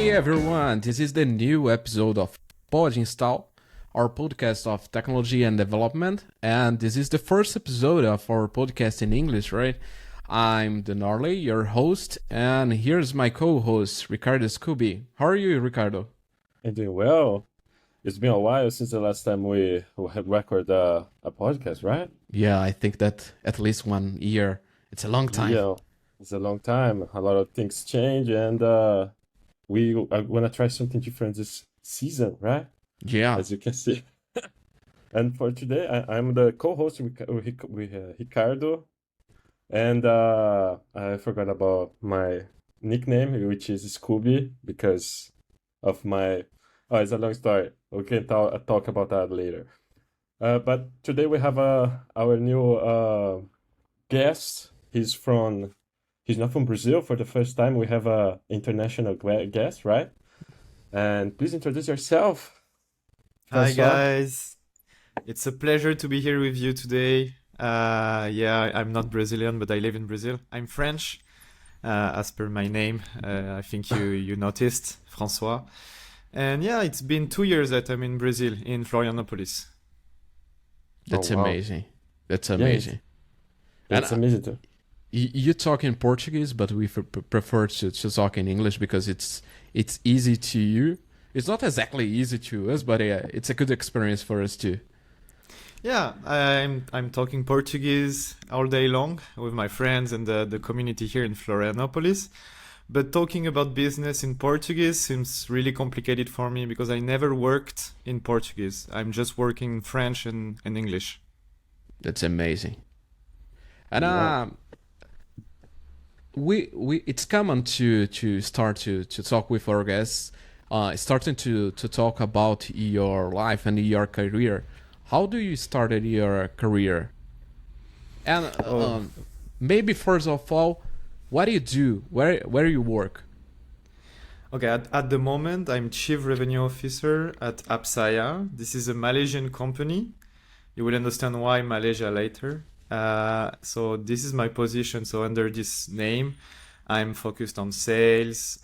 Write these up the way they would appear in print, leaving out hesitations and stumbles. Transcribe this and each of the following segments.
Hey everyone, this is the new episode of Pod Install, our podcast of technology and development, and this is the first episode of our podcast in English, right? I'm the Narlei, your host, and here's my co-host, Ricardo Scooby. How are you, Ricardo? I'm doing well. It's been a while since the last time we had recorded a podcast, right? Yeah, I think that at least 1 year. It's a long time. Yeah, it's a long time. A lot of things change, and we are gonna try something different this season, right? Yeah, As you can see. And for today, I'm the co-host with Ricardo, and I forgot about my nickname, which is Scooby, because of my. Oh, it's a long story. We can talk about that later. But today we have our new guest. He's not from Brazil. For the first time, we have a international guest, right? And please introduce yourself, Hi François. guys, it's a pleasure to be here with you today. I'm not Brazilian, but I live in Brazil. I'm French, as per my name. I think you noticed, François. And yeah, it's been 2 years that I'm in Brazil, in Florianopolis. that's Oh, wow. amazing. That's Yeah, amazing. And it's amazing too. you talk in Portuguese, but we prefer to talk in English because it's easy to you. It's not exactly easy to us, but it's a good experience for us too. Yeah, I'm talking Portuguese all day long with my friends and the community here in Florianopolis. But talking about business in Portuguese seems really complicated for me because I never worked in Portuguese. I'm just working in French and English. That's amazing. And Wow. we it's common to start to talk with our guests, starting to talk about your life and your career. How do you started your career? And Oh, maybe first of all, what do you do? Where you work? Okay, at the moment, I'm Chief Revenue Officer at Appsaya. This is a Malaysian company. You will understand why Malaysia later. So this is my position. So under this name, I'm focused on sales,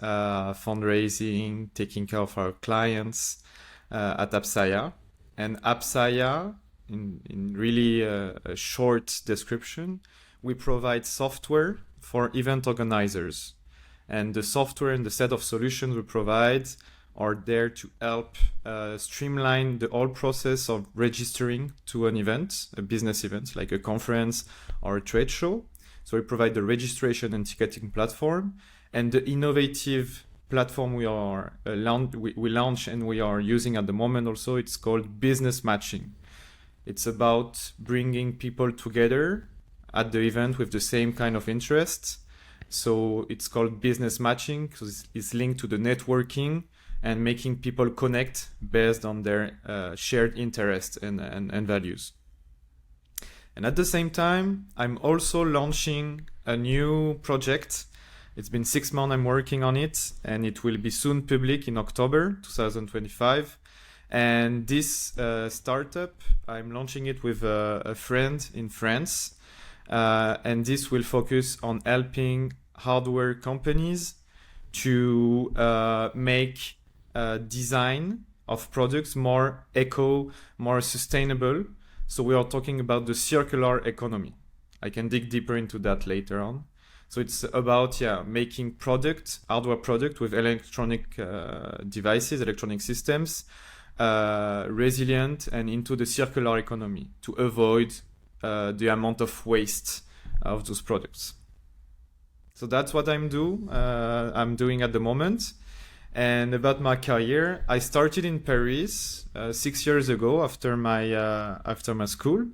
fundraising, taking care of our clients at Appsaya. And Appsaya, in really a short description, we provide software for event organizers. And the software and the set of solutions we provide are there to help streamline the whole process of registering to an event, a business event like a conference or a trade show. So we provide the registration and ticketing platform, and the innovative platform we launch and we are using at the moment also. It's called business matching. It's about bringing people together at the event with the same kind of interests. So it's called business matching because it's linked to the networking and making people connect based on their shared interests and values. And at the same time, I'm also launching a new project. It's been 6 months I'm working on it, and it will be soon public in October 2025. And this startup, I'm launching it with a friend in France. And this will focus on helping hardware companies to make design of products more more sustainable. So we are talking about the circular economy. I can dig deeper into that later on. So it's about making hardware product with electronic devices, electronic systems, resilient and into the circular economy to avoid the amount of waste of those products. So that's what I'm doing at the moment. And about my career, I started in Paris 6 years ago after my school,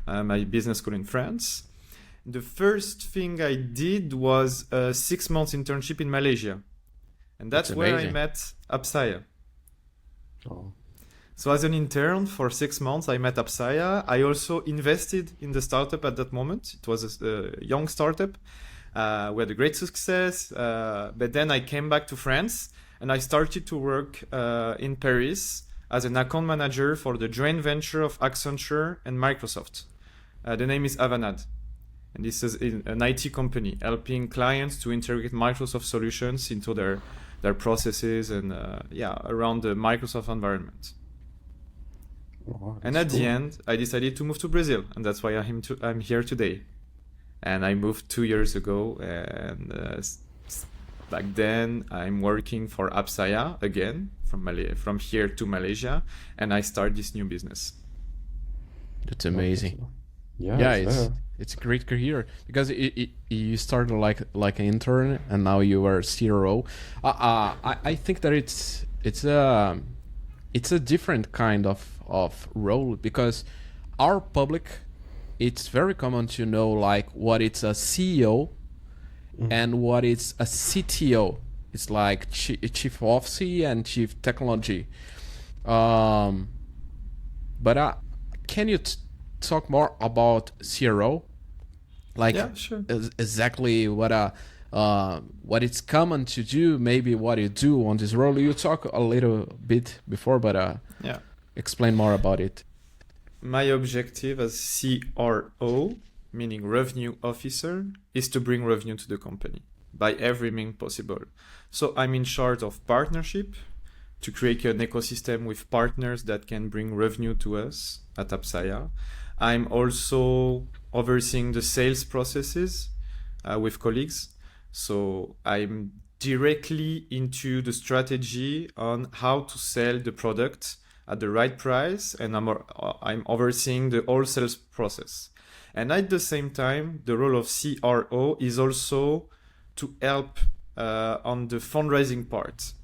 my business school in France. The first thing I did was a 6 months internship in Malaysia, and That's that's where I amazing. met Appsaya. oh, So as an intern for 6 months, I met Appsaya. I also invested in the startup at that moment. It was a young startup. We had a great success. But then I came back to France and I started to work in Paris as an account manager for the joint venture of Accenture and Microsoft. The name is Avanade. And this is an IT company helping clients to integrate Microsoft solutions into their their processes, and around the Microsoft environment. Wow, And that's at cool. the end, I decided to move to Brazil, and that's why I'm here today. And I moved 2 years ago, and back then I'm working for Appsaya again from here to Malaysia, and I start this new business. That's amazing. Yeah, Yeah, it's a great career because you started like an intern and now you are CRO. I think that it's a different kind of role because our public, it's very common to know like what it's a CEO and what it's a CTO. It's like chief officer and chief technology. But can you talk more about CRO? Like Yeah, sure. exactly what it's common to do, maybe what you do on this role. You talk a little bit before, but Yeah. explain more about it. My objective as CRO, meaning revenue officer, is to bring revenue to the company by every means possible. So I'm in charge of partnership to create an ecosystem with partners that can bring revenue to us at Appsaya. I'm also overseeing the sales processes with colleagues. So I'm directly into the strategy on how to sell the product at the right price, and I'm overseeing the whole sales process. And at the same time, the role of CRO is also to help on the fundraising part,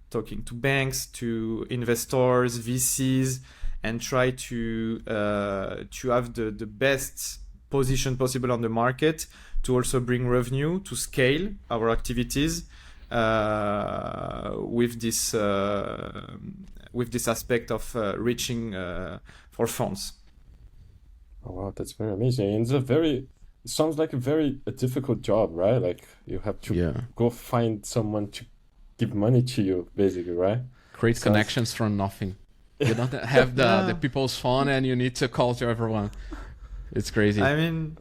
talking to banks, to investors, VCs, and try to have the best position possible on the market to also bring revenue, to scale our activities with this aspect of reaching for funds. Oh, wow, that's very amazing. And it sounds like a difficult job, right? Like you have to go find someone to give money to you, basically, right? Create connections from nothing. You don't have the people's phone and you need to call to everyone. It's crazy. I mean,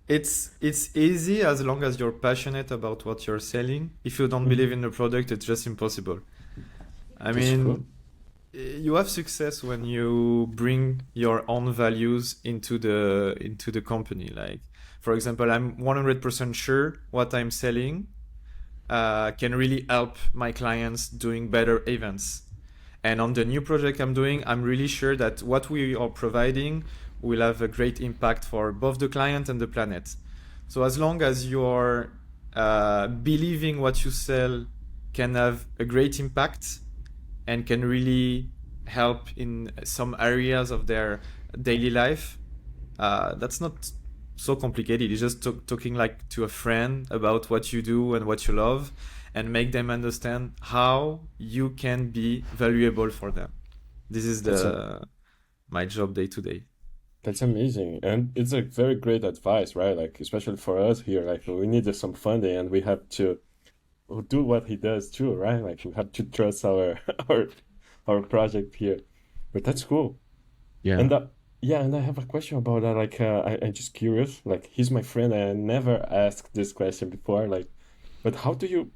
it's easy as long as you're passionate about what you're selling. If you don't believe in the product, it's just impossible. I mean, cool. You have success when you bring your own values into the company. Like, for example, I'm 100% sure what I'm selling can really help my clients doing better events. And on the new project I'm doing, I'm really sure that what we are providing will have a great impact for both the client and the planet. So as long as you're believing what you sell can have a great impact and can really help in some areas of their daily life, that's not so complicated. It's just talking like to a friend about what you do and what you love, and make them understand how you can be valuable for them. This is my job day to day. That's amazing. And it's a very great advice, right? Like, especially for us here, like we needed some funding and we have to do what he does too, right? Like we have to trust our project here. But that's cool. Yeah. And and I have a question about that. Like, I'm just curious. Like, he's my friend. I never asked this question before. Like, but how do you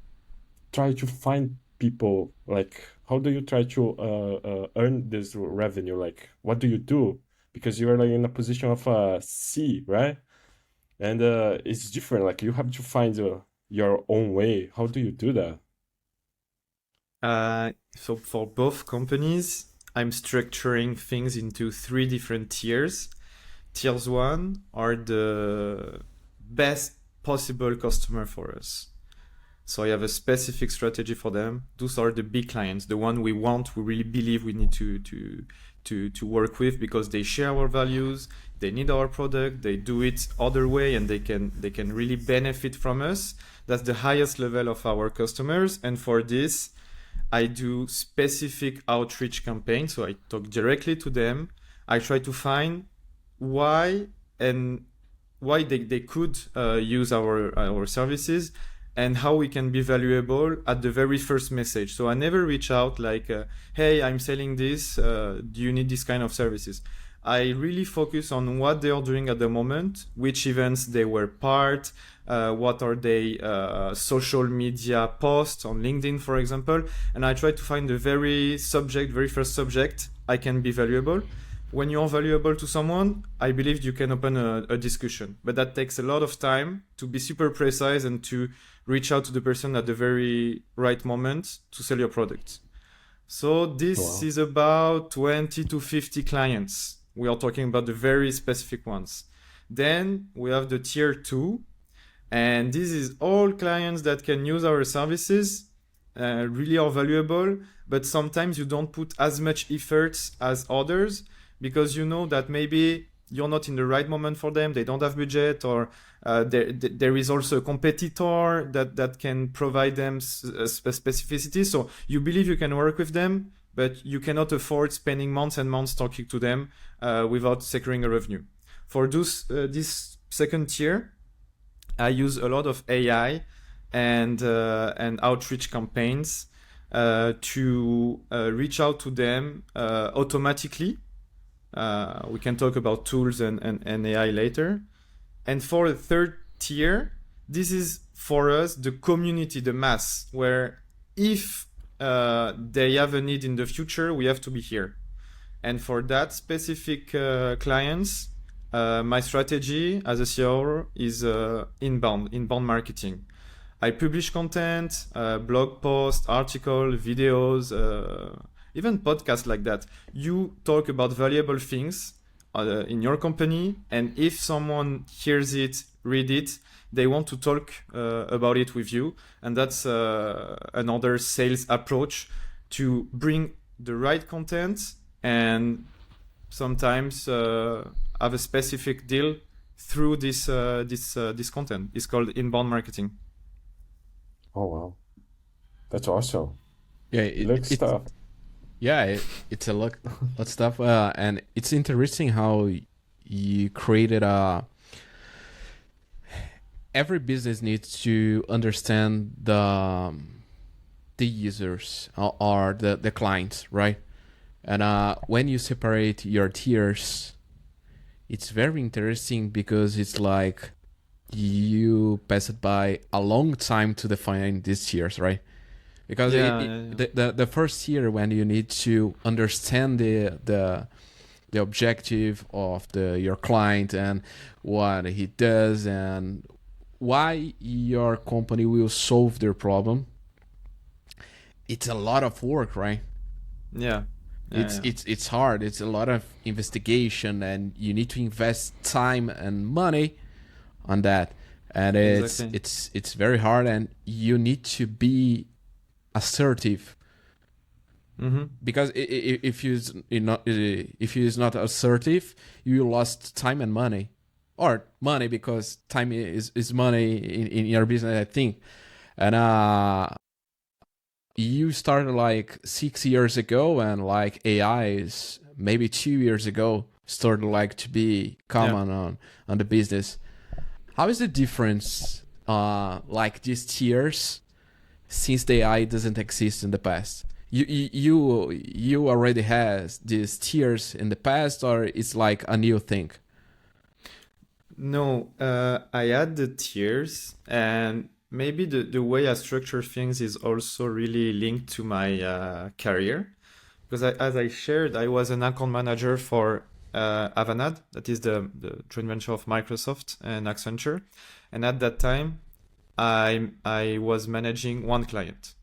try to find people? Like, how do you try to earn this revenue? Like, what do you do? Because you're like in a position of C, right? And it's different. Like, you have to find your own way. How do you do that? So for both companies, I'm structuring things into 3 different tiers. Tiers 1 are the best possible customer for us. So I have a specific strategy for them. Those are the big clients, the one we really believe we need to work with because they share our values, they need our product, they do it other way, and they can really benefit from us. That's the highest level of our customers. And for this, I do specific outreach campaigns. So I talk directly to them. I try to find why they could use our services and how we can be valuable at the very first message. So I never reach out like, hey, I'm selling this. Do you need this kind of services? I really focus on what they are doing at the moment, which events they were part, what are they social media posts on LinkedIn, for example, and I try to find the very first subject I can be valuable. When you're valuable to someone, I believe you can open a discussion, but that takes a lot of time to be super precise and to reach out to the person at the very right moment to sell your product. So this is about 20 to 50 clients. We are talking about the very specific ones. Then we have the tier 2, and this is all clients that can use our services, really are valuable, but sometimes you don't put as much efforts as others because you know that maybe you're not in the right moment for them, they don't have budget, or there is also a competitor that can provide them specificity. So you believe you can work with them, but you cannot afford spending months and months talking to them without securing a revenue. For this second tier, I use a lot of AI and outreach campaigns to reach out to them automatically. We can talk about tools and AI later. And for the third tier, this is for us the community, the mass, where if they have a need in the future, we have to be here. And for that specific clients, my strategy as a CRO is inbound marketing. I publish content, blog posts, articles, videos, even podcasts like that. You talk about valuable things in your company, and if someone hears it, read it, they want to talk about it with you. And that's another sales approach to bring the right content and sometimes have a specific deal through this content. It's called inbound marketing. Oh wow, that's awesome. Yeah, it's stuff. Yeah, it's a lot stuff, and it's interesting how you created every business needs to understand the users or the clients, right? And when you separate your tiers, it's very interesting because it's like you passed by a long time to define these tiers, right? Because the first year when you need to understand the objective of your client and what he does and why your company will solve their problem, it's a lot of work, right? It's hard. It's a lot of investigation, and you need to invest time and money on that, and it's very hard, and you need to be assertive, because if you're not assertive, you lost time and money, or money because time is money in your business, I think. And you started like 6 years ago, and like AI is maybe 2 years ago started like to be common on the business. How is the difference like these tiers since the AI doesn't exist in the past? You already has these tiers in the past, or it's like a new thing? No, I had the tiers, and maybe the way I structure things is also really linked to my career, because as I shared, I was an account manager for Avanade, that is the joint venture of Microsoft and Accenture, and at that time I was managing one client,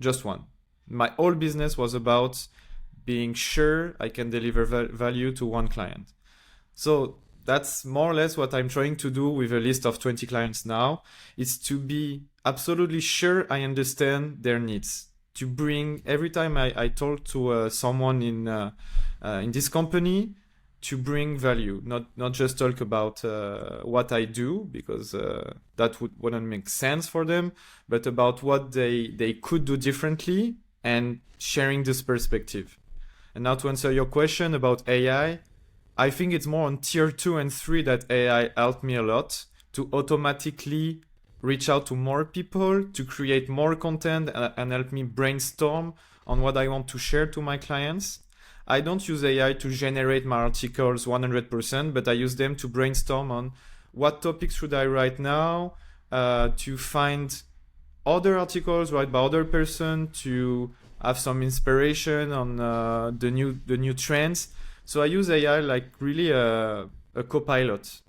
just one. My whole business was about being sure I can deliver value to one client. So that's more or less what I'm trying to do with a list of 20 clients now, is to be absolutely sure I understand their needs. To bring, every time I talk to someone in this company, to bring value, not just talk about what I do, because that wouldn't make sense for them, but about what they could do differently and sharing this perspective. And now to answer your question about AI, I think it's more on tier 2 and 3 that AI helped me a lot to automatically reach out to more people, to create more content, and help me brainstorm on what I want to share to my clients. I don't use AI to generate my articles 100%, but I use them to brainstorm on what topics should I write now, to find other articles written by other person, to have some inspiration on the new trends. So I use AI like really a co-pilot.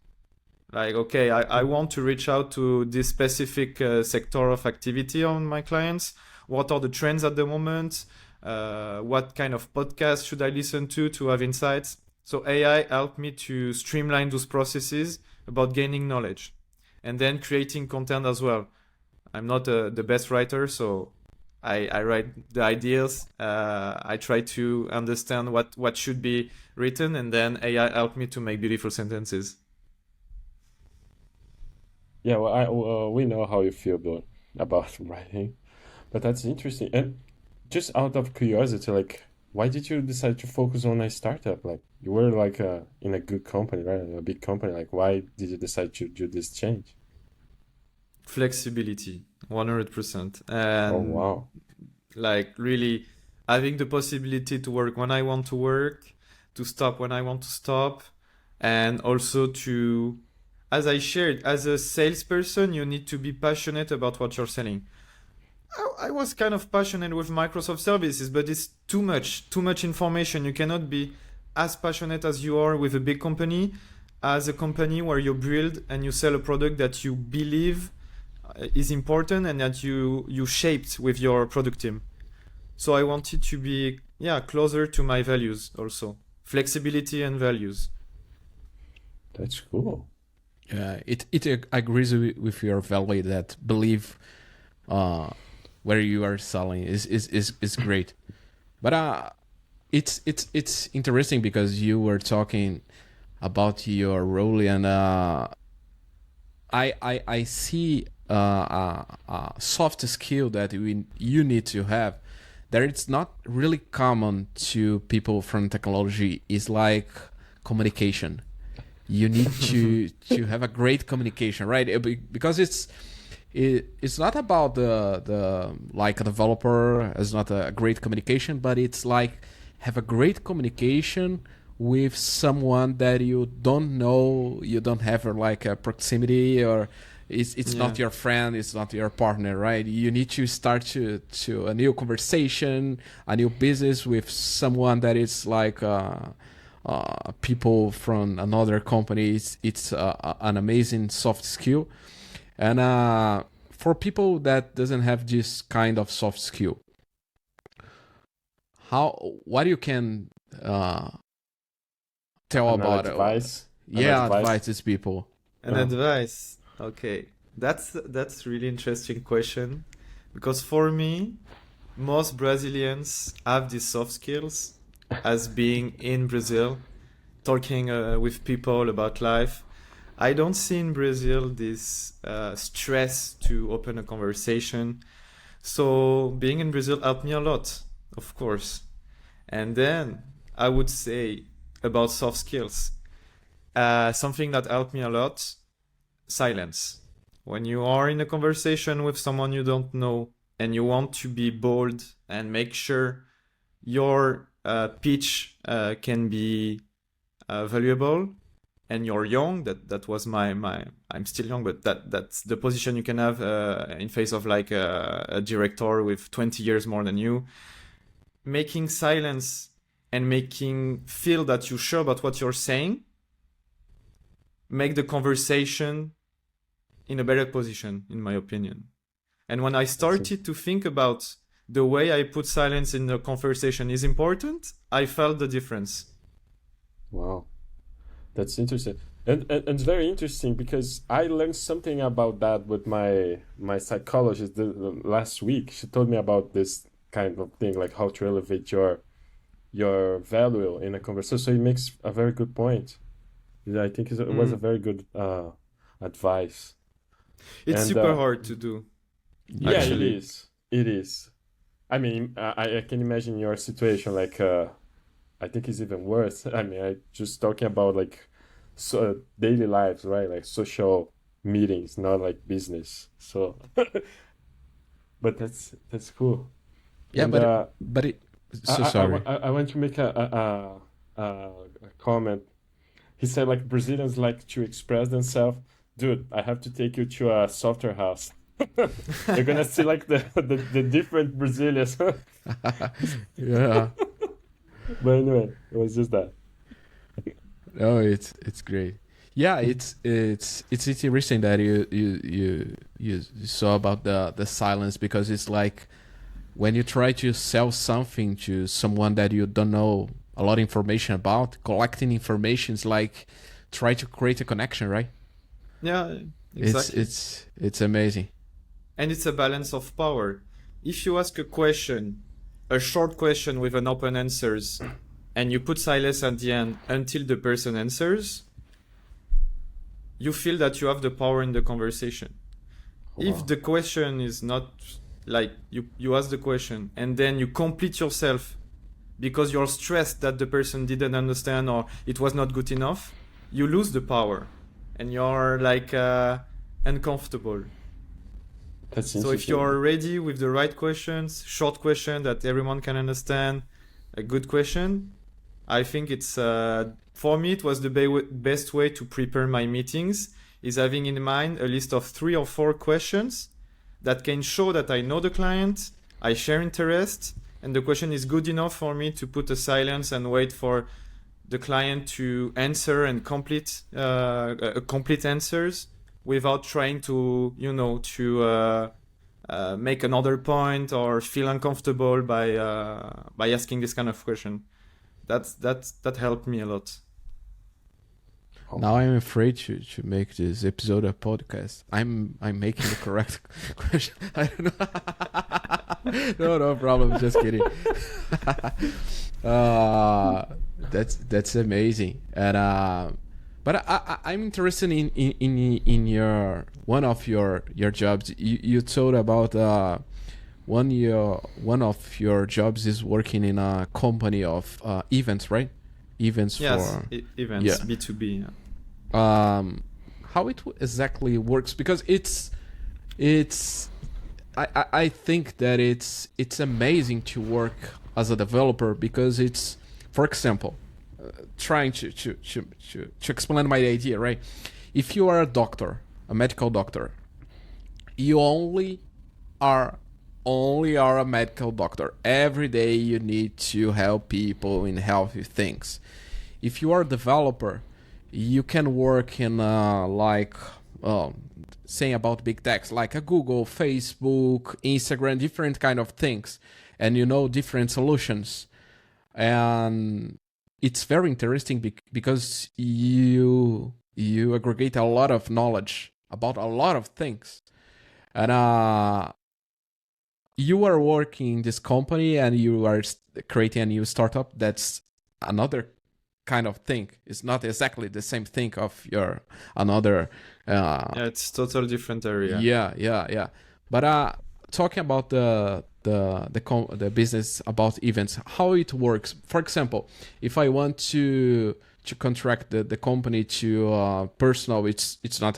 Like, okay, I want to reach out to this specific sector of activity on my clients. What are the trends at the moment? What kind of podcast should I listen to have insights? So AI helped me to streamline those processes about gaining knowledge and then creating content as well. I'm not the best writer, so I write the ideas. I try to understand what should be written, and then AI helped me to make beautiful sentences. Yeah, well, we know how you feel about writing, but that's interesting. And just out of curiosity, like, why did you decide to focus on a startup? Like, you were like in a good company, right? In a big company. Like, why did you decide to do this change? Flexibility, 100%. Oh, And wow. like really having the possibility to work when I want to work, to stop when I want to stop, and also to, as I shared, as a salesperson, you need to be passionate about what you're selling. I was kind of passionate with Microsoft services, but it's too much information. You cannot be as passionate as you are with a big company, as a company where you build and you sell a product that you believe is important and that you shaped with your product team. So I wanted to be closer to my values also, flexibility and values. That's cool. It agrees with your value that believe where you are selling is great. But it's interesting because you were talking about your role, and I see a soft skill that you need to have that it's not really common to people from technology. Is like communication. You need to have a great communication, right? Because it's not about the like a developer is not a great communication, but it's like have a great communication with someone that you don't know, you don't have like a proximity, or it's not your friend, it's not your partner, right? You need to start to a new conversation, a new business with someone that is like people from another company. It's an amazing soft skill, and for people that doesn't have this kind of soft skill, what you can tell An about advice? An advise these people. An advice. Okay. That's really interesting question, because for me, most Brazilians have these soft skills as being in Brazil, talking with people about life. I don't see in Brazil this stress to open a conversation. So being in Brazil helped me a lot, of course. And then I would say about soft skills, something that helped me a lot, silence. When you are in a conversation with someone you don't know and you want to be bold and make sure your pitch can be valuable, and you're young, that was my I'm still young, but that's the position you can have in face of like a director with 20 years more than you. Making silence and making feel that you're sure about what you're saying make the conversation in a better position, in my opinion. And when I started to think about the way I put silence in the conversation is important, I felt the difference. Wow. That's interesting. And it's very interesting because I learned something about that with my psychologist the last week. She told me about this kind of thing, like how to elevate your value in a conversation. So it makes a very good point. I think it was a very good advice. It's And super hard to do. yeah, it Actually. is. It is. I mean, I can imagine your situation. Like, I think it's even worse. I mean, I just talking about like daily lives, right? Like social meetings, not like business. So, but that's cool. Yeah, And but it. So sorry. I want to make a comment. He said like Brazilians like to express themselves, dude, I have to take you to a software house. You're gonna see like the different Brazilians. Yeah. But anyway, it was just that. Oh, it's great. Yeah, it's interesting that you saw about the silence, because it's like when you try to sell something to someone that you don't know a lot of information about, collecting information is like try to create a connection, right? Yeah, exactly. It's amazing. And it's a balance of power. If you ask a question, a short question with an open answers, and you put silence at the end until the person answers, you feel that you have the power in the conversation. Wow. If the question is not like you ask the question and then you complete yourself because you're stressed that the person didn't understand or it was not good enough, you lose the power and you're like uncomfortable. That's So if you're ready with the right questions, short question that everyone can understand, a good question, I think it's for me it was the best way to prepare my meetings, is having in mind a list of 3 or 4 questions that can show that I know the client, I share interest, and the question is good enough for me to put a silence and wait for the client to answer and complete answers without trying to make another point or feel uncomfortable by asking this kind of question. That helped me a lot. Now I'm afraid to make this episode a podcast. I'm making the correct question. I don't know. No problem. Just kidding. That's amazing. And but I'm interested in your one of your jobs. You told about one of your jobs is working in a company of events, right? Events. Yes, for events, yeah. B2B. How it exactly works, because I think that it's amazing to work as a developer, because it's, for example, trying to explain my idea, right? If you are a doctor, a medical doctor, you only are a medical doctor. Every day you need to help people in healthy things. If you are a developer, you can work in saying about big techs like a Google, Facebook, Instagram, different kind of things, and different solutions. And it's very interesting because you aggregate a lot of knowledge about a lot of things. And you are working in this company and you are creating a new startup. That's another kind of thing. It's not exactly the same thing of your another. Yeah, it's totally different area. Yeah. But talking about the business about events, how it works. For example, if I want to contract the company to personal, it's not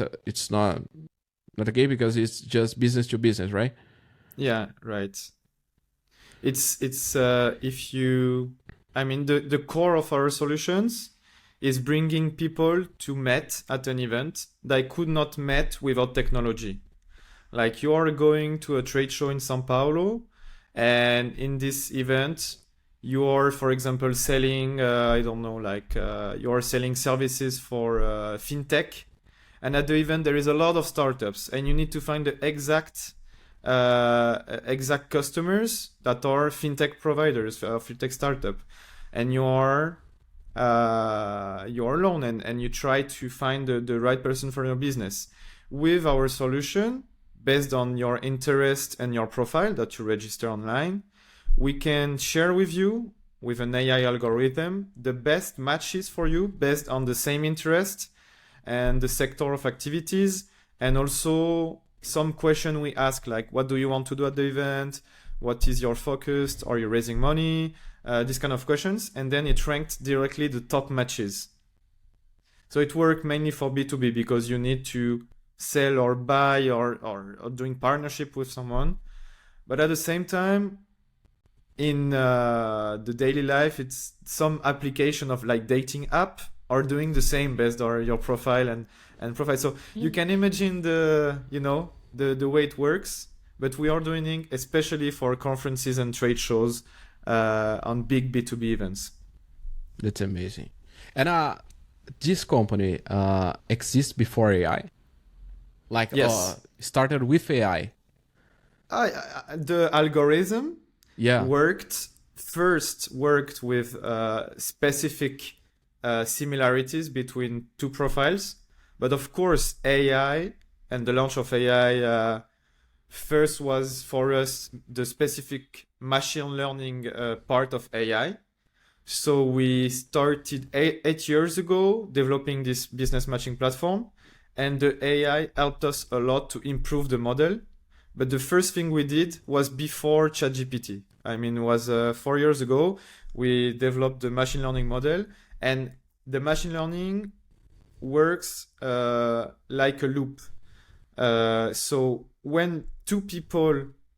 okay, because it's just business to business, right? Yeah, right. It's if you, I mean, the core of our solutions is bringing people to meet at an event they could not meet without technology. Like, you are going to a trade show in São Paulo, and in this event, you are, for example, selling, you are selling services for fintech. And at the event, there is a lot of startups, and you need to find the exact customers that are fintech providers, fintech startup, and you're alone, and you try to find the right person for your business. With our solution, based on your interest and your profile that you register online, we can share with you, with an AI algorithm, the best matches for you based on the same interest and the sector of activities, and also some question we ask, like, what do you want to do at the event? What is your focus? Are you raising money? These kind of questions. And then it ranked directly the top matches. So it worked mainly for B2B, because you need to sell or buy or doing partnership with someone. But at the same time, in the daily life, it's some application of like dating app are doing the same based on your profile and profile. So you can imagine the way it works, but we are doing it especially for conferences and trade shows on big B2B events. That's amazing. And this company exists before AI? Like, Yes. started with AI? The algorithm Yeah. worked with specific similarities between two profiles. But of course, AI and the launch of AI first was for us the specific machine learning part of AI. So we started eight years ago developing this business matching platform, and the AI helped us a lot to improve the model. But the first thing we did was before ChatGPT. I mean, it was 4 years ago. We developed the machine learning model, and the machine learning works like a loop. So when two people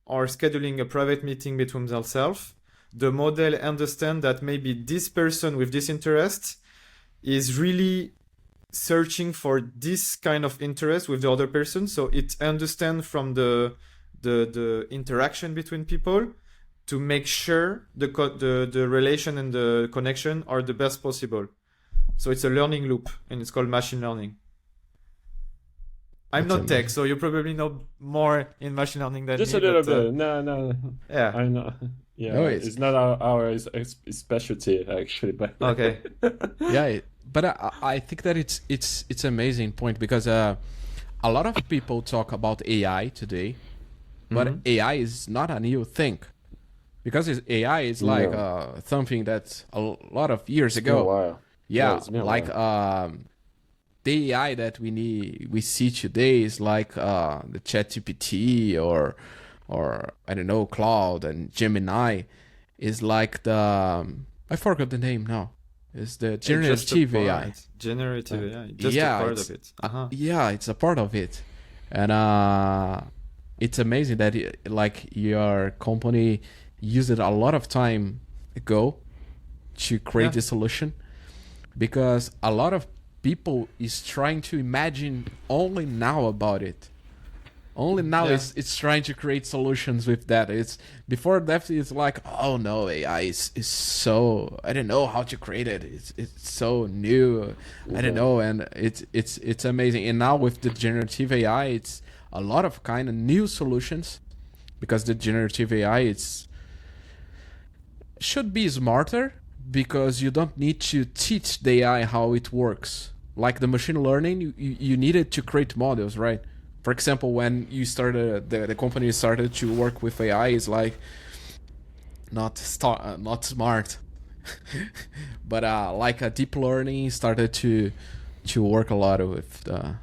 are scheduling a private meeting between themselves, the model understands that maybe this person with this interest is really searching for this kind of interest with the other person. So it understands from the interaction between people to make sure the relation and the connection are the best possible. So it's a learning loop, and it's called machine learning. I'm That's not tech, amazing. so you probably know more in machine learning than Just me. a little but, bit. No. Yeah. I know. Yeah, No, it's not our specialty actually, but Okay. Yeah, but I think that it's amazing point, because a lot of people talk about AI today, but Mhm. AI is not a new thing, because AI is like No. something that's a lot of years It's been a ago. while. Yeah, It's been a like while. the AI that we see today is like the ChatGPT or I don't know, Cloud and Gemini is like the I forgot the name now. It's the Just a generative AI. part. Generative AI. Just a Yeah, part it's of it. Uh-huh. yeah, it's a part of it, and it's amazing that like your company used it a lot of time ago to create Yeah. the solution, because a lot of people is trying to imagine only now about it. Only now Yeah. it's trying to create solutions with that. It's before that it's like, oh no, AI is so, I don't know how to create it. It's so new. I don't Yeah. know, and it's amazing. And now with the generative AI, it's a lot of kind of new solutions, because the generative AI should be smarter, because you don't need to teach the AI how it works. Like the machine learning, you needed to create models, right? For example, when you started, the company started to work with AI, is like not smart, but like a deep learning started to work a lot with the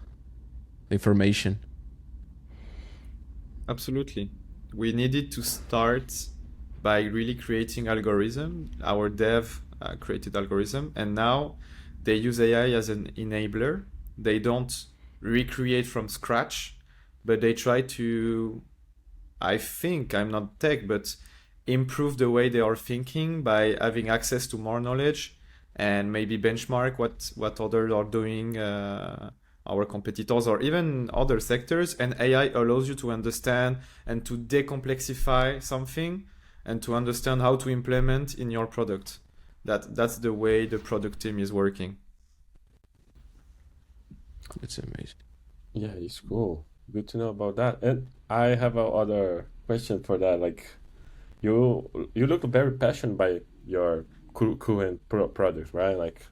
information. Absolutely. We needed to start by really creating algorithm. Our dev created algorithm, and now they use AI as an enabler. They don't recreate from scratch, but they try to, I think, I'm not tech, but improve the way they are thinking by having access to more knowledge and maybe benchmark what others are doing, our competitors or even other sectors. And AI allows you to understand and to decomplexify something and to understand how to implement in your product. That's the way the product team is working. It's amazing. Yeah, it's cool. Good to know about that. And I have a other question for that. Like, you look very passionate by your current product, right? Like,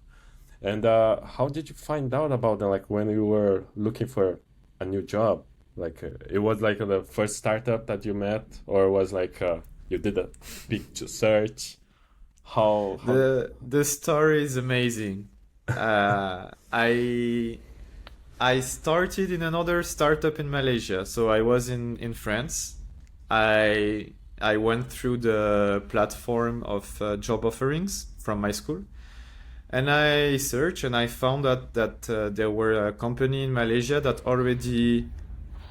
and how did you find out about that? Like, when you were looking for a new job, like it was like the first startup that you met, or was like you did a big search? How? The story is amazing. I started in another startup in Malaysia. So I was in France. I went through the platform of job offerings from my school, and I searched and I found that there were a company in Malaysia that already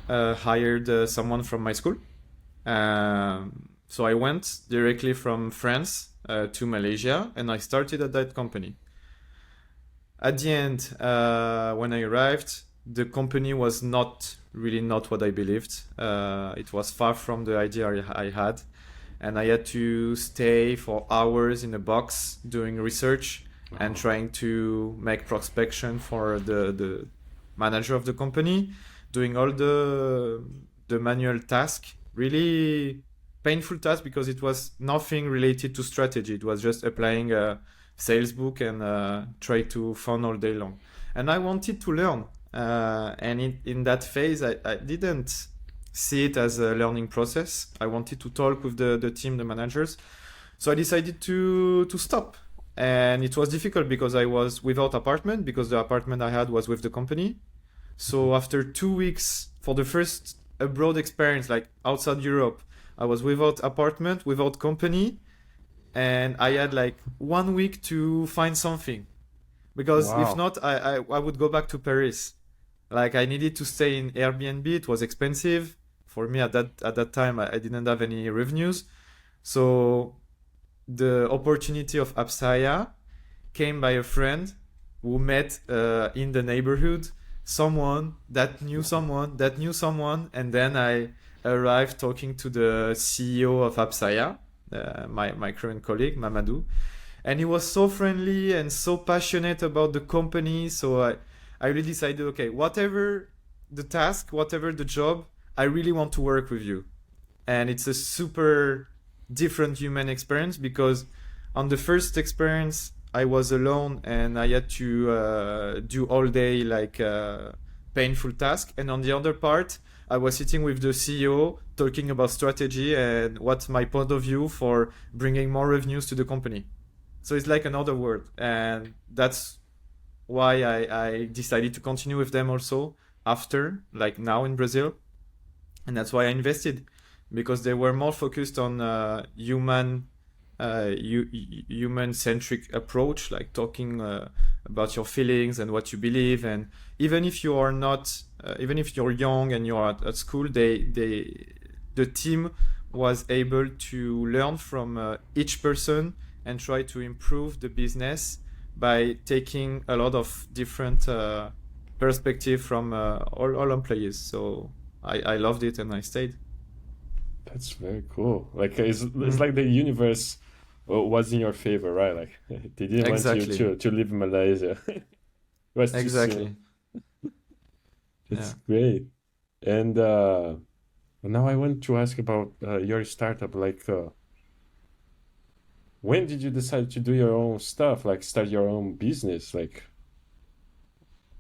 hired someone from my school. So I went directly from France to Malaysia, and I started at that company. at the end, when I arrived, the company was not what I believed. It was far from the idea I had. And I had to stay for hours in a box doing research and trying to make prospection for the manager of the company, doing all the manual task, really painful task because it was nothing related to strategy. It was just applying a sales book and try to phone all day long. And I wanted to learn. And in that phase, I didn't see it as a learning process. I wanted to talk with the team, the managers. So I decided to stop. And it was difficult because I was without apartment, because the apartment I had was with the company. So after 2 weeks, for the first abroad experience, like outside Europe, I was without apartment, without company. And I had like 1 week to find something. Because if not, I would go back to Paris. Like I needed to stay in Airbnb. It was expensive. For me at that time, I didn't have any revenues. So the opportunity of Appsaya came by a friend who met in the neighborhood someone that knew someone, and then I arrived talking to the CEO of Appsaya, my current colleague, Mamadou. And he was so friendly and so passionate about the company. So I really decided, okay, whatever the task, whatever the job, I really want to work with you. And it's a super different human experience because on the first experience, I was alone and I had to do all day like painful task. And on the other part, I was sitting with the CEO talking about strategy and what's my point of view for bringing more revenues to the company. So it's like another world. And that's why I decided to continue with them also after, like now in Brazil. And that's why I invested, because they were more focused on human-centric approach, like talking about your feelings and what you believe. And even if you are not, even if you're young and you're at school, the team was able to learn from each person and try to improve the business by taking a lot of different perspective from all employees. So I loved it and I stayed. That's very cool. Like it's like the universe was in your favor, right? Like they didn't want you to leave Malaysia. It was too soon. It's great. And now I want to ask about your startup. Like, when did you decide to do your own stuff? Like, start your own business? Like,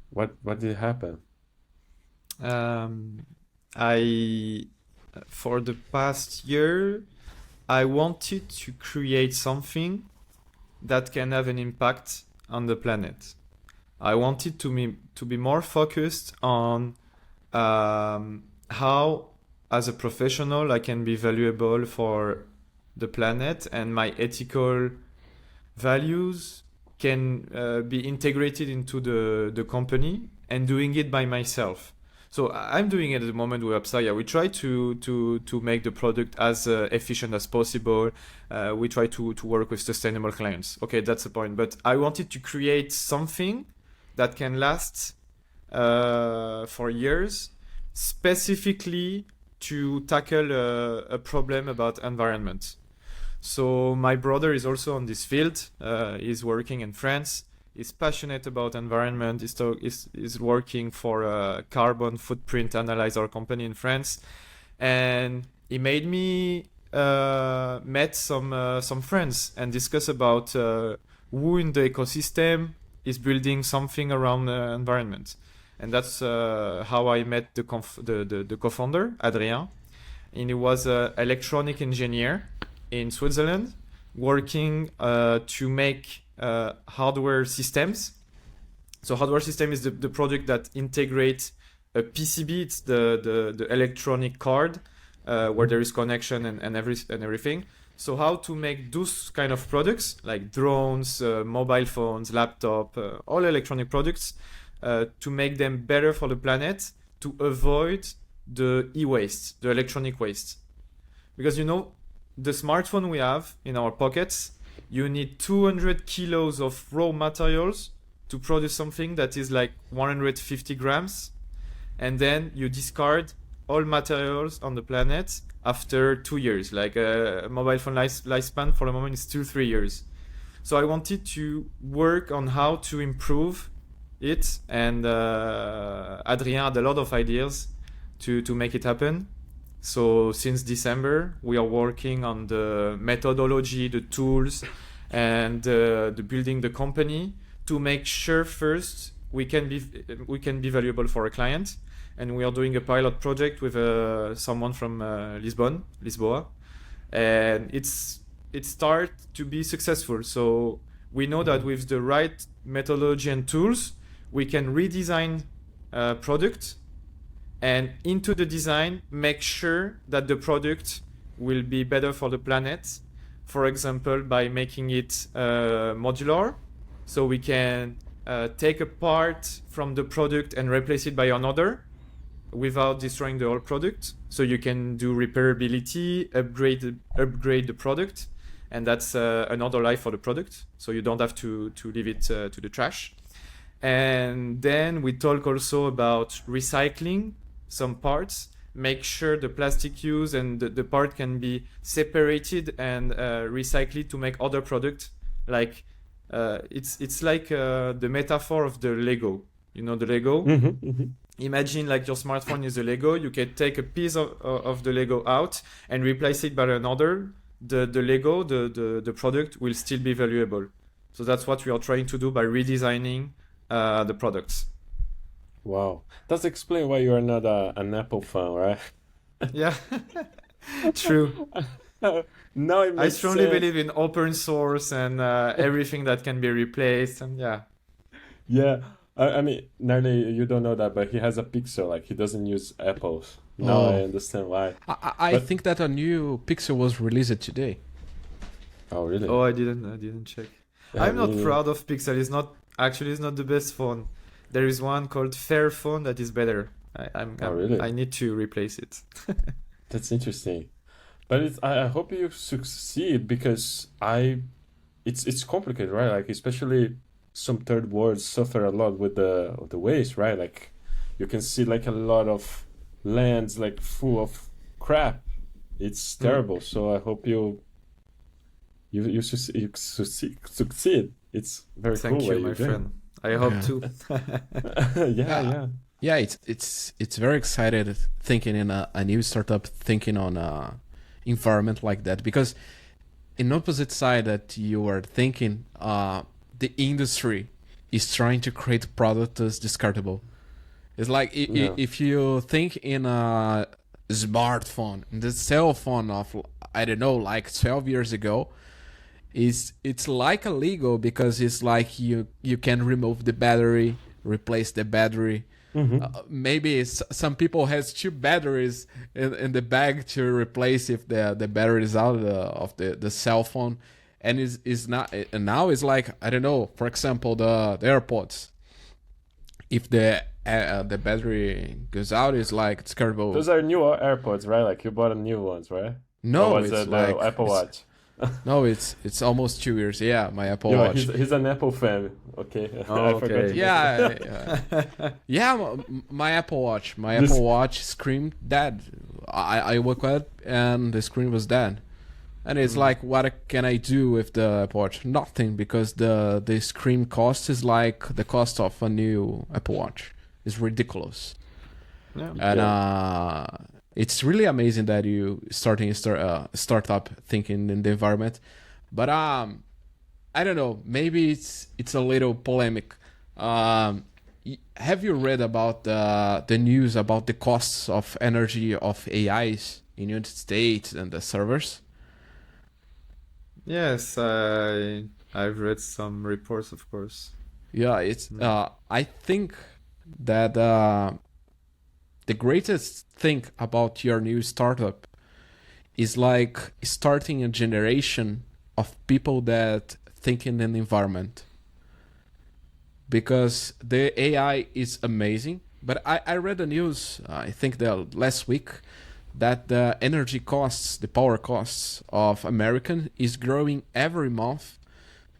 what did happen? For the past year, I wanted to create something that can have an impact on the planet. I wanted to be more focused on how, as a professional, I can be valuable for the planet, and my ethical values can be integrated into the company, and doing it by myself. So I'm doing it at the moment with Appsaya. We try to make the product as efficient as possible. We try to work with sustainable clients. Okay, that's the point. But I wanted to create something that can last for years, specifically to tackle a problem about environment. So my brother is also on this field. He's working in France. He's passionate about environment. He's working for a carbon footprint analyzer company in France, and he made me met some friends and discuss about who in the ecosystem is building something around the environment. And that's how I met the co-founder, Adrien. And he was an electronic engineer in Switzerland, working to make hardware systems. So hardware system is the product that integrates a PCB. It's the electronic card where there is connection and everything. So how to make those kind of products like drones, mobile phones, laptop, all electronic products, to make them better for the planet, to avoid the e-waste, the electronic waste. Because the smartphone we have in our pockets, you need 200 kilos of raw materials to produce something that is like 150 grams, and then you discard all materials on the planet after 2 years. Like a mobile phone lifespan for the moment is 2-3 years. So I wanted to work on how to improve it, and Adrien had a lot of ideas to make it happen. So since December, we are working on the methodology, the tools, and the building the company to make sure first we can be valuable for a client. And we are doing a pilot project with someone from Lisboa, and it started to be successful. So we know that with the right methodology and tools, we can redesign a product, and into the design, make sure that the product will be better for the planet. For example, by making it modular, so we can take a part from the product and replace it by another without destroying the whole product. So you can do repairability, upgrade the product, and that's another life for the product. So you don't have to leave it to the trash. And then we talk also about recycling some parts, make sure the plastic use and the part can be separated and recycled to make other products. Like it's like the metaphor of the Lego. You know the Lego? Imagine like your smartphone is a Lego. You can take a piece of the Lego out and replace it by another. The Lego, the product will still be valuable. So that's what we are trying to do by redesigning the products. Wow. Does explain why you are not an Apple fan, right? Yeah, true. Now it I makes strongly sense. believe in open source and everything that can be replaced. And yeah. Yeah. I mean, Narlei, you don't know that, but he has a Pixel. Like, he doesn't use Apples. Now I Oh. understand why. I But- think that a new Pixel was released today. Oh, really? Oh, I didn't check. Yeah, I'm not me- proud of Pixel. It's not the best phone. There is one called Fairphone that is better. Really? I need to replace it. That's interesting. But I hope you succeed because it's complicated, right? Like, especially some third worlds suffer a lot with the waste, right? Like, you can see like a lot of lands like full of crap. It's terrible. So I hope you succeed. It's very Thank cool you, what my you're doing. friend. I hope Yeah. too. Yeah. Yeah, it's very excited thinking in a new startup, thinking on a environment like that, because in opposite side that you are thinking, the industry is trying to create product as discardable. It's like Yeah. if you think in a smartphone, the cell phone of, I don't know, like 12 years ago, it's like illegal because it's like you can remove the battery, replace the battery. Maybe some people has 2 batteries in the bag to replace if the battery is out of the cell phone, and is not. And now it's like, I don't know. For example, the AirPods. If the battery goes out, it's like it's terrible. Those are new AirPods, right? Like, you bought new ones, right? No, Or was it's it like the Apple Watch? No, it's almost 2 years. Yeah, my Apple Yeah, Watch. he's an Apple fan. Okay. Oh, I forgot okay. to Yeah, my Apple Watch. My This- Apple Watch screamed dead. I woke up and the screen was dead. And it's like, what can I do with the Apple Watch? Nothing, because the screen cost is like the cost of a new Apple Watch. It's ridiculous. Yeah. And it's really amazing that you starting a startup thinking in the environment. But I don't know, maybe it's a little polemic. Have you read about the news about the costs of energy of AIs in United States and the servers? Yes, I've read some reports, of course. Yeah, it's I think that the greatest thing about your new startup is like starting a generation of people that think in an environment. Because the AI is amazing, but I read the news, I think the last week, that the energy costs, the power costs of American is growing every month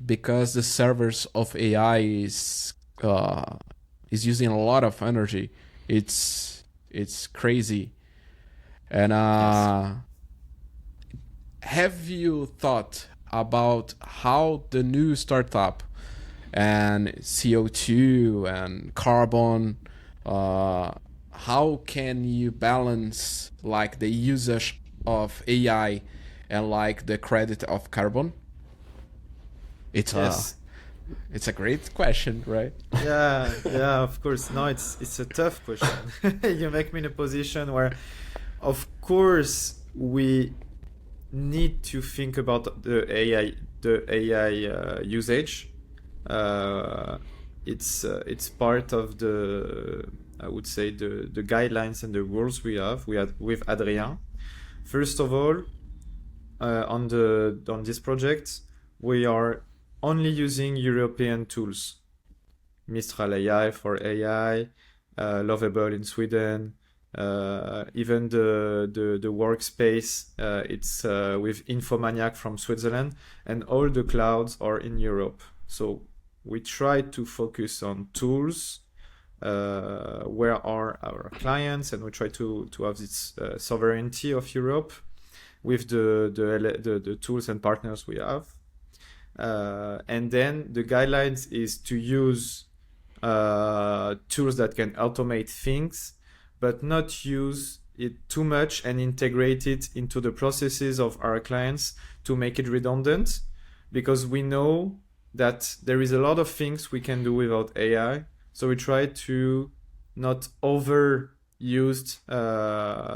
because the servers of AI is is using a lot of energy. It's crazy. And Yes. have you thought about how the new startup and CO2 and carbon, how can you balance like the usage of AI and like the credit of carbon? It's a Yes. it's a great question, right? Yeah, yeah, of course. No, it's a tough question. You make me in a position where, of course, we need to think about the AI usage. Uh, it's part of the, I would say, the guidelines and the rules we have with Adrien. First of all, on this project, we are only using European tools. Mistral AI for AI, Lovable in Sweden, even the workspace, it's with Infomaniac from Switzerland, and all the clouds are in Europe. So we try to focus on tools, where are our clients, and we try to have this sovereignty of Europe with the tools and partners we have. And then the guidelines is to use tools that can automate things, but not use it too much and integrate it into the processes of our clients to make it redundant, because we know that there is a lot of things we can do without AI. So we try to not overuse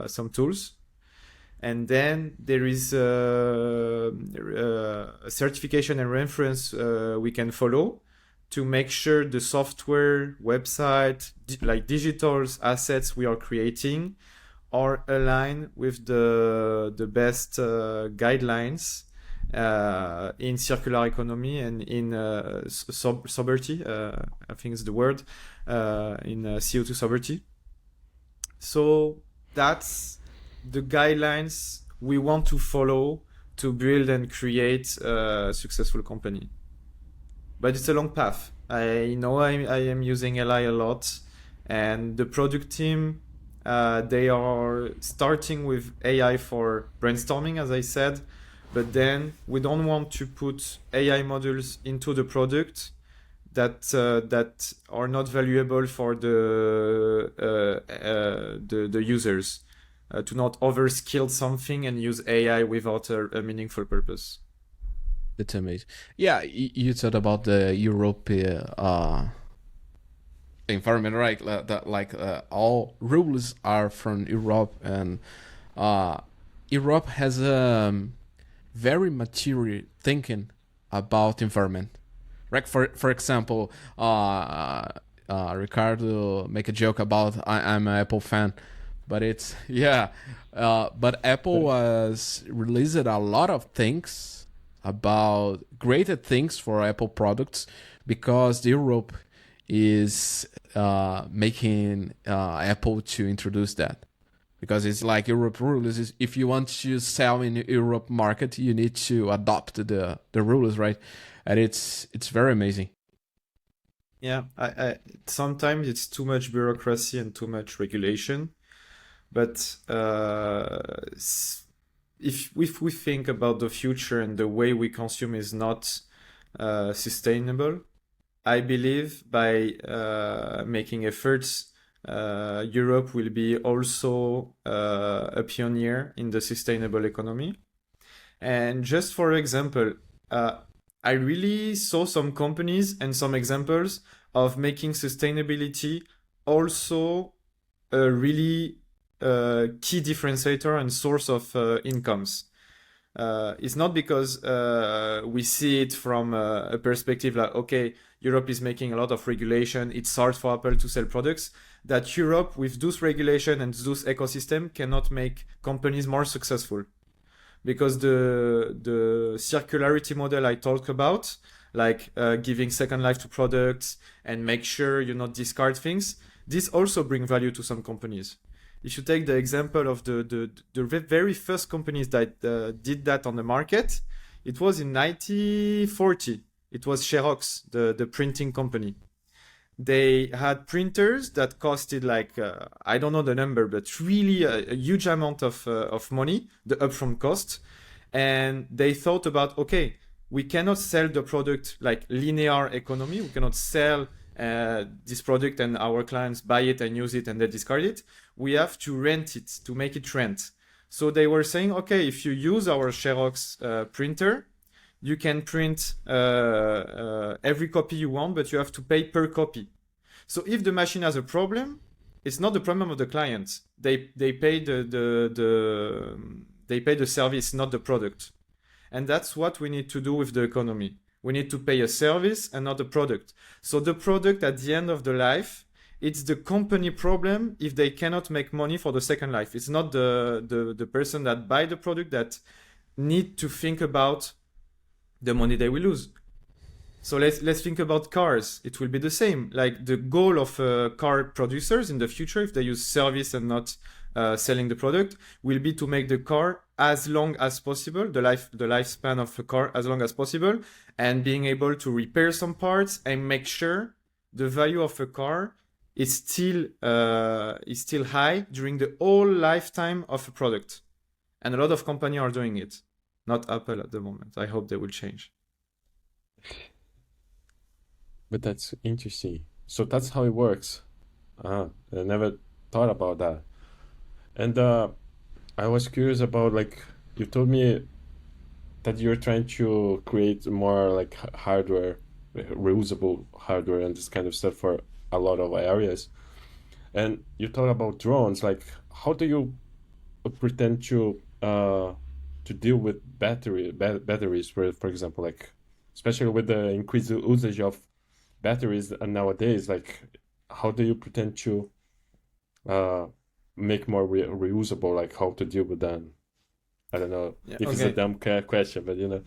some tools. And then there is a certification and reference we can follow to make sure the software, website, like digital assets we are creating are aligned with the best guidelines in circular economy and in sobriety, I think is the word, in CO2 sobriety. So that's the guidelines we want to follow to build and create a successful company. But it's a long path. I know I am using AI a lot, and the product team, they are starting with AI for brainstorming, as I said, but then we don't want to put AI models into the product that are not valuable for the users. To not overskill something and use AI without a meaningful purpose. It's amazing. Yeah, you said about the Europe environment, right? All rules are from Europe, and Europe has very material thinking about environment. Right? For example, Ricardo make a joke about I'm an Apple fan, but it's yeah. But Apple was released a lot of things about great things for Apple products because Europe is making Apple to introduce that. Because it's like Europe rules is if you want to sell in the Europe market, you need to adopt the rules, right? And it's very amazing. Yeah, I sometimes it's too much bureaucracy and too much regulation, but if we think about the future and the way we consume is not sustainable, I believe by making efforts, Europe will be also a pioneer in the sustainable economy. And just for example, I really saw some companies and some examples of making sustainability also a really key differentiator and source of incomes. It's not because we see it from a perspective like, okay, Europe is making a lot of regulation, it's hard for Apple to sell products, that Europe, with those regulation and those ecosystem, cannot make companies more successful. Because the circularity model I talked about, like giving second life to products and make sure you not discard things, this also bring value to some companies. If you take the example of the very first companies that did that on the market, it was in 1940. It was Xerox, the printing company. they had printers that costed like I don't know the number, but really a huge amount of money, the upfront cost. And they thought about, okay, we cannot sell the product like linear economy. We cannot sell this product and our clients buy it and use it and they discard it. We have to rent it, to make it rent. So they were saying, okay, if you use our Xerox printer, you can print every copy you want, but you have to pay per copy. So if the machine has a problem, it's not the problem of the client. They pay they pay the service, not the product. And that's what we need to do with the economy. We need to pay a service and not a product. So the product at the end of the life, it's the company problem if they cannot make money for the second life. It's not the person that buy the product that need to think about the money they will lose. So let's think about cars. It will be the same. Like the goal of car producers in the future, if they use service and not selling the product, will be to make the car as long as possible, the lifespan of a car as long as possible, and being able to repair some parts and make sure the value of a car is still high during the whole lifetime of a product. And a lot of companies are doing it. Not Apple at the moment. I hope they will change. But that's interesting. So that's how it works. I never thought about that. And I was curious about, like, you told me that you're trying to create more like hardware, reusable hardware and this kind of stuff for a lot of areas. And you talk about drones. Like, how do you pretend to deal with batteries, for example, like, especially with the increased usage of batteries nowadays, like, how do you pretend to make more reusable, like how to deal with them? I don't know if it's a dumb question, but you know.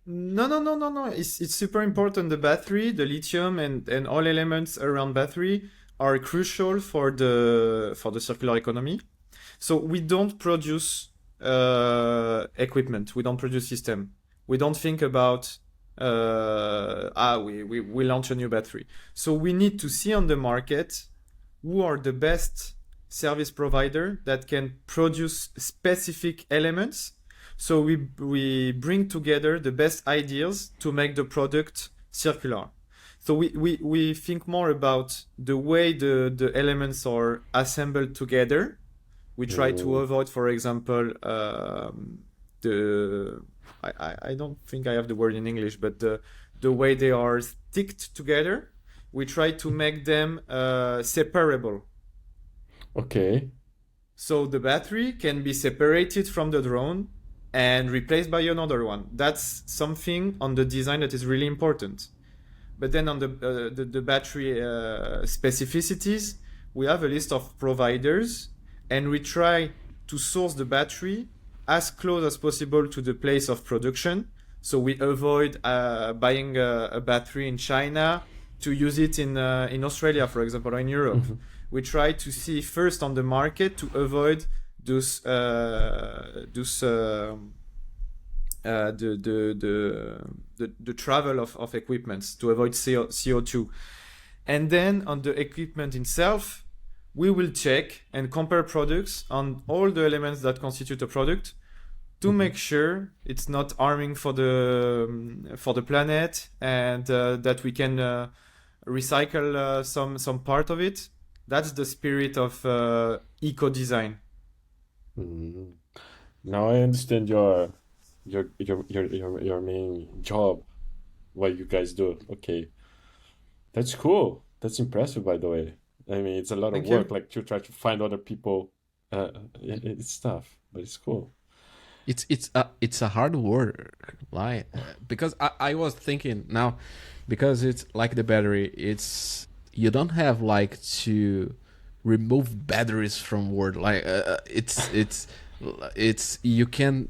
No. It's super important. The battery, the lithium, and all elements around battery are crucial for the circular economy. So we don't produce equipment. We don't produce system. We don't think about we launch a new battery. So we need to see on the market who are the best service provider that can produce specific elements. So we bring together the best ideas to make the product circular. So we think more about the way the elements are assembled together. We try to avoid, for example, I don't think I have the word in English, but the way they are sticked together. We try to make them separable. Okay. So the battery can be separated from the drone and replaced by another one. That's something on the design that is really important. But then on the battery specificities, we have a list of providers, and we try to source the battery as close as possible to the place of production. So we avoid buying a battery in China to use it in Australia, for example, or in Europe. Mm-hmm. We try to see first on the market to avoid the travel of equipments, to avoid CO2. And then on the equipment itself, we will check and compare products on all the elements that constitute a product to make sure it's not harming for the planet, and that we can recycle some part of it. That's the spirit of eco-design. Mm-hmm. Now I understand your main job, what you guys do. Okay, that's cool. That's impressive, by the way. I mean, it's a lot of work, like to try to find other people. It's tough, but it's cool. It's a hard work, like, because I was thinking now, because it's like the battery. You don't have like to remove batteries from world, like it's you can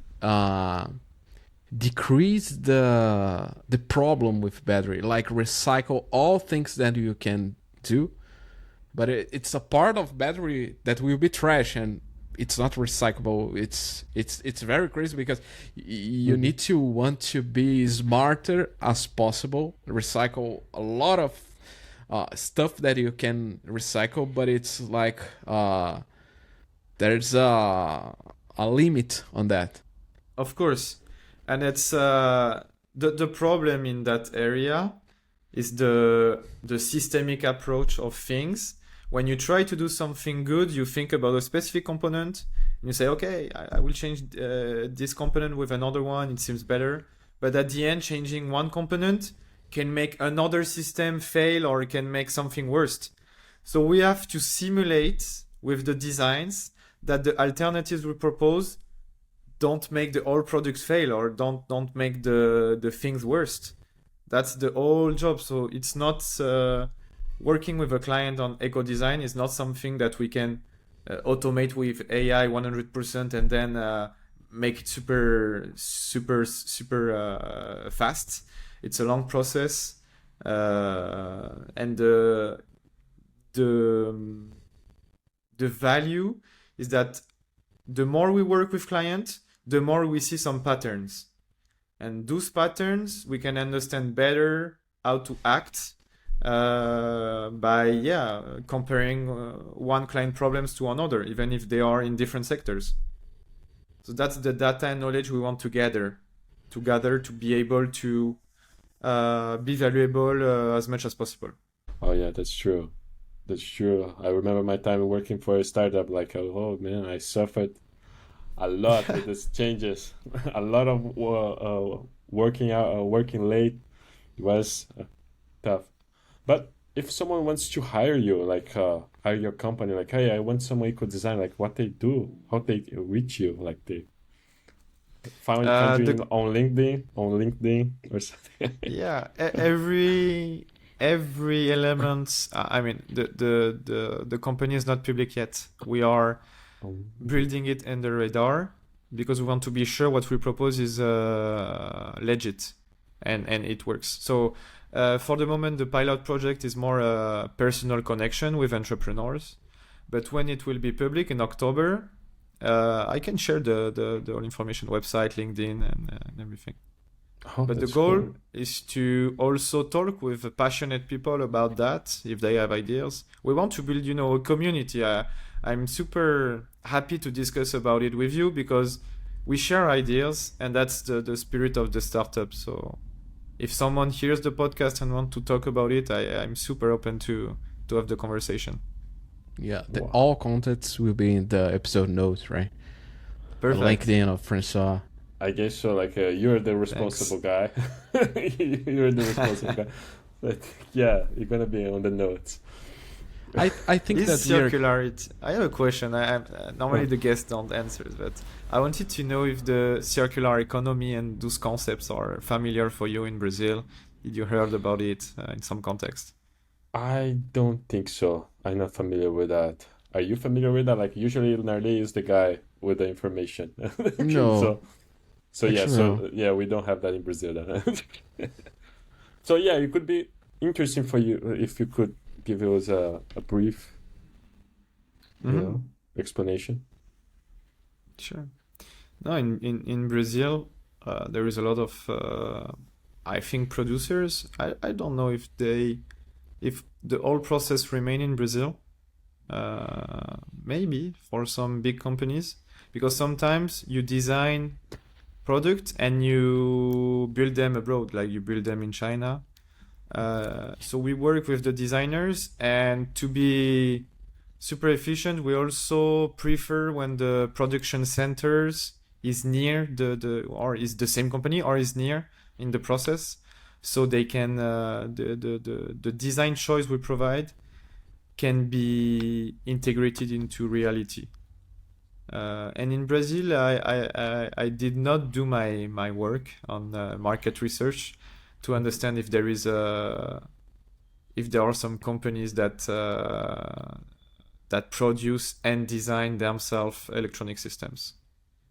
decrease the problem with battery, like recycle all things that you can do, but it's a part of battery that will be trash and it's not recyclable. It's very crazy, because you need to want to be smarter as possible, recycle a lot of stuff that you can recycle, but it's like there's a limit on that. Of course. And it's the problem in that area is the systemic approach of things. When you try to do something good, you think about a specific component and you say, okay, I will change this component with another one. It seems better. But at the end, changing one component can make another system fail or can make something worse. So we have to simulate with the designs that the alternatives we propose don't make the whole product fail or don't make the things worse. That's the whole job. So it's not working with a client on eco design is not something that we can automate with AI 100% and then make it super fast. It's a long process, and the value is that the more we work with client, the more we see some patterns, and those patterns we can understand better how to act by comparing one client problems to another, even if they are in different sectors. So that's the data and knowledge we want to gather to be able to be valuable as much as possible. Oh yeah, that's true. That's true. I remember my time working for a startup. Like, oh man, I suffered a lot with these changes. A lot of working late. It was tough. But if someone wants to hire you, like hire your company, like, hey, I want some eco design, like what they do, how they reach you, like they find you on LinkedIn or something. Yeah, every element. I mean, the company is not public yet. We are building it in the radar because we want to be sure what we propose is legit and it works. So for the moment, the pilot project is more a personal connection with entrepreneurs. But when it will be public in October, I can share the whole information, website, LinkedIn, and everything. Oh, but the goal is to also talk with passionate people about that if they have ideas. We want to build, a community. I'm super happy to discuss about it with you because we share ideas and that's the spirit of the startup. So if someone hears the podcast and want to talk about it, I'm super open to have the conversation. Yeah, all contacts will be in the episode notes, right? Perfect. The LinkedIn of François. I guess so. Like you're the responsible guy. You're the responsible guy. But yeah, you're gonna be on the notes. I think this that circularity. I have a question. Normally the guests don't answer, but I wanted to know if the circular economy and those concepts are familiar for you in Brazil. Did you heard about it in some context? I don't think so. I'm not familiar with that. Are you familiar with that? Like usually Narlei is the guy with the information. No. So yeah, we don't have that in Brazil. So yeah, it could be interesting for you if you could give us a brief explanation. Sure. No, in Brazil, there is a lot of I think producers. I don't know if the whole process remain in Brazil. Maybe for some big companies, because sometimes you design product and you build them abroad, like you build them in China. So we work with the designers, and to be super efficient, we also prefer when the production centers is near or is the same company or is near in the process, so they can the design choice we provide can be integrated into reality. And in Brazil, I did not do my work on market research to understand if there are some companies that produce and design themselves electronic systems.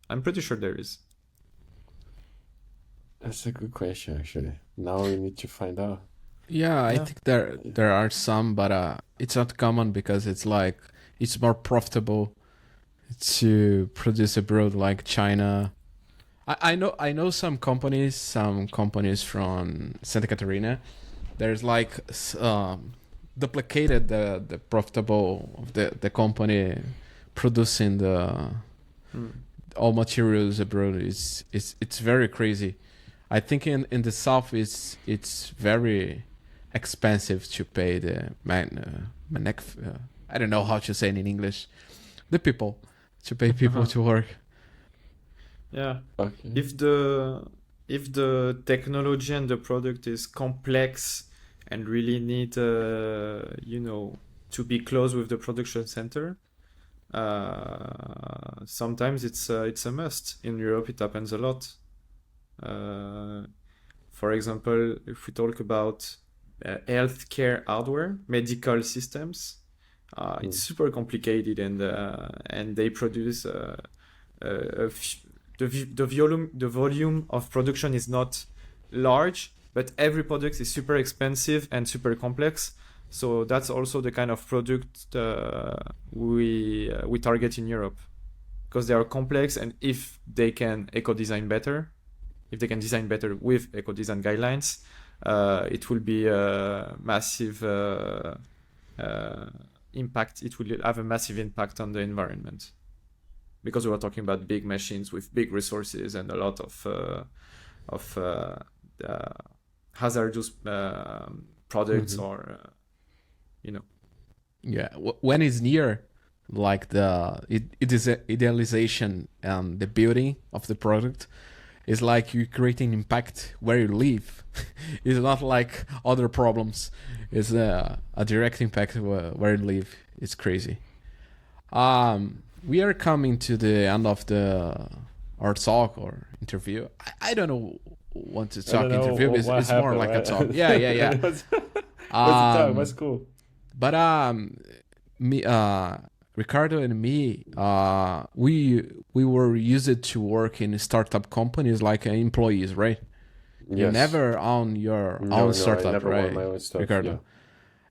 I'm pretty sure there is. That's a good question, actually. Now we need to find out. Yeah, I think there are some, but it's not common because it's more profitable to produce abroad, like China. I know some companies from Santa Catarina. There's duplicated the profitable of the company producing the all materials abroad. It's very crazy. I think in the south it's very expensive to pay the I don't know how to say it in English. The people to pay people to work. Yeah. Okay. If the technology and the product is complex and really need to be close with the production center, sometimes it's a must. In Europe, it happens a lot. For example, if we talk about healthcare hardware, medical systems, it's super complicated, and they produce the volume of production is not large, but every product is super expensive and super complex. So that's also the kind of product we target in Europe, because they are complex, and if they can design better with eco-design guidelines, it will be a massive impact. It will have a massive impact on the environment, because we are talking about big machines with big resources and a lot of hazardous products, or Yeah, when it's near, like it is a idealization and the building of the product is like you creating impact where you live. It's not like other problems. It's a direct impact where you live. It's crazy. We are coming to the end of our talk or interview. I don't know what to talk interview. It's more happened, like right? a talk. Yeah. What's the talk? What's cool? But Ricardo and me, we were used to work in startup companies like employees, right? Yes. You never own your own startup, I never right? own my own stuff, Ricardo.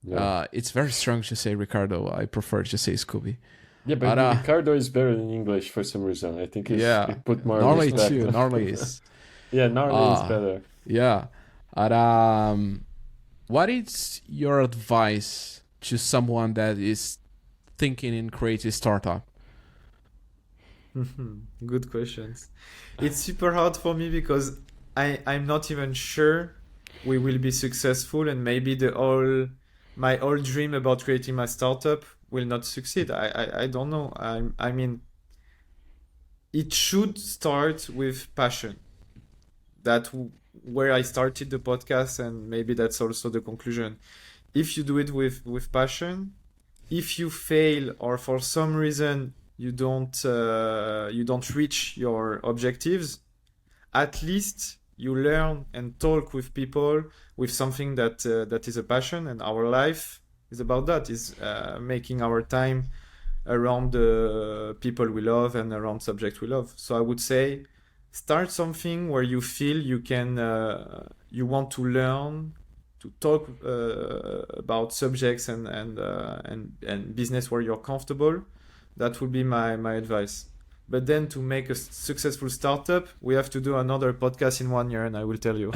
Yeah. It's very strong to say Ricardo. I prefer to say Scooby. Yeah, but Ricardo is better in English for some reason. I think he put more Narlei respect. too. Narlei is. Yeah, Narlei is better. Yeah. What is your advice to someone that is thinking in creating a startup? Good questions. It's super hard for me because I'm not even sure we will be successful, and maybe my old dream about creating my startup will not succeed. I don't know. I mean, it should start with passion. Where I started the podcast, and maybe that's also the conclusion. If you do it with passion, if you fail or for some reason you don't reach your objectives, at least you learn and talk with people with something that is a passion, and our life is about that, is making our time around the people we love and around subjects we love. So I would say start something where you feel you want to learn, to talk about subjects and business where you're comfortable. That would be my advice. But then to make a successful startup, we have to do another podcast in 1 year, and I will tell you.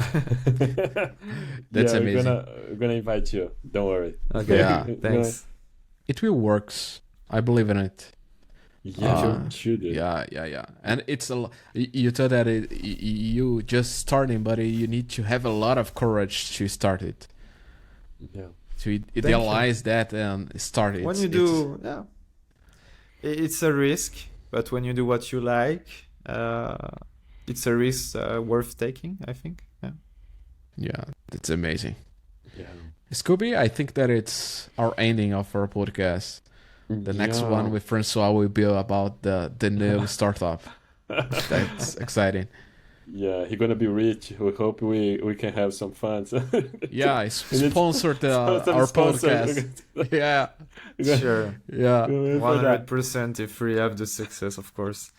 That's amazing. We're gonna invite you. Don't worry. Okay. Yeah, thanks. It will work. I believe in it. Yeah, should it? Yeah. And it's you thought that you just starting, but you need to have a lot of courage to start it. Yeah. To idealize that and start it. When you do, it's a risk, but when you do what you like, it's a risk worth taking, I think. Yeah, that's amazing. Yeah. Scooby, I think that it's our ending of our podcast. The next one with François will be about the new startup. That's exciting. Yeah, he's gonna be rich. We hope we can have some funds. Yeah, sponsored our podcast. Yeah, sure. Yeah, 100% if we have the success, of course.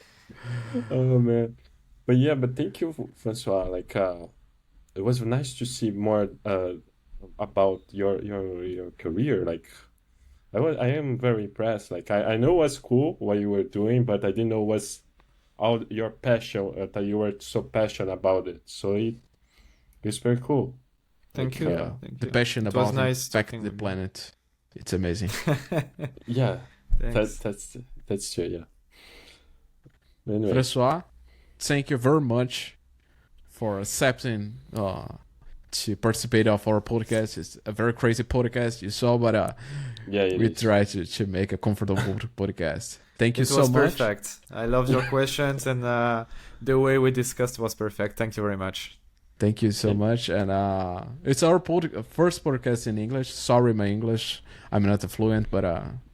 Oh man, but thank you, François. Like, it was nice to see more about your career. Like, I am very impressed. Like, I know what's cool what you were doing, but I didn't know what's all your passion, that you were so passionate about it. So it's very cool. Thank you. The passion It was about nice impacting talking the with you. planet. It's amazing. Yeah, Thanks. that's true. Yeah. Anyway, François, thank you very much for accepting to participate of our podcast. It's a very crazy podcast, you saw, but yeah, it we is. try to make a comfortable podcast. Thank you It so was much. perfect. I loved your questions, and the way we discussed was perfect. Thank you very much. Thank you so much. And it's our first podcast in English. Sorry, my English. I'm not fluent, but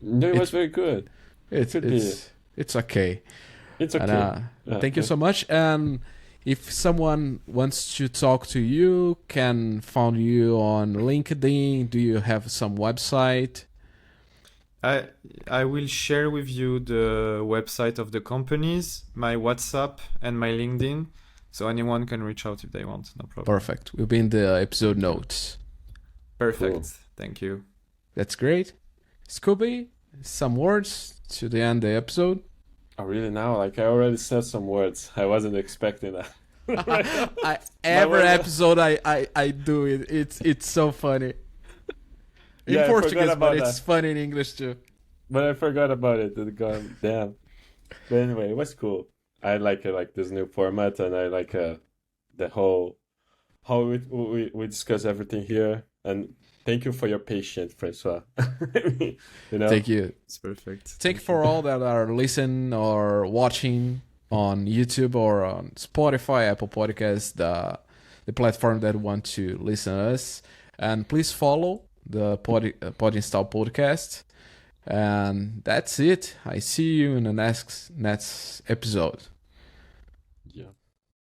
No, it was very good. it's okay. It's okay. And Yeah, thank you so much. And if someone wants to talk to you, can find you on LinkedIn. Do you have some website? I will share with you the website of the companies, my WhatsApp, and my LinkedIn, so anyone can reach out if they want. No problem. Perfect. Will be in the episode notes. Perfect. Cool. Thank you. That's great. Scooby, some words to the end of the episode. Oh, really? Now, like I already said some words. I wasn't expecting that. Every word- episode I do it. It's so funny. In Yeah, I Portuguese, forgot about but it's that. funny in English too. But I forgot about it. God damn. But anyway, it was cool. I like this new format, and I like the whole how we discuss everything here. And thank you for your patience, François. You know. Thank you. It's perfect. Thank you for all that are listening or watching on YouTube or on Spotify, Apple Podcasts, the platform that want to listen to us. And please follow the Pod Install podcast. And that's it. I see you in the next episode.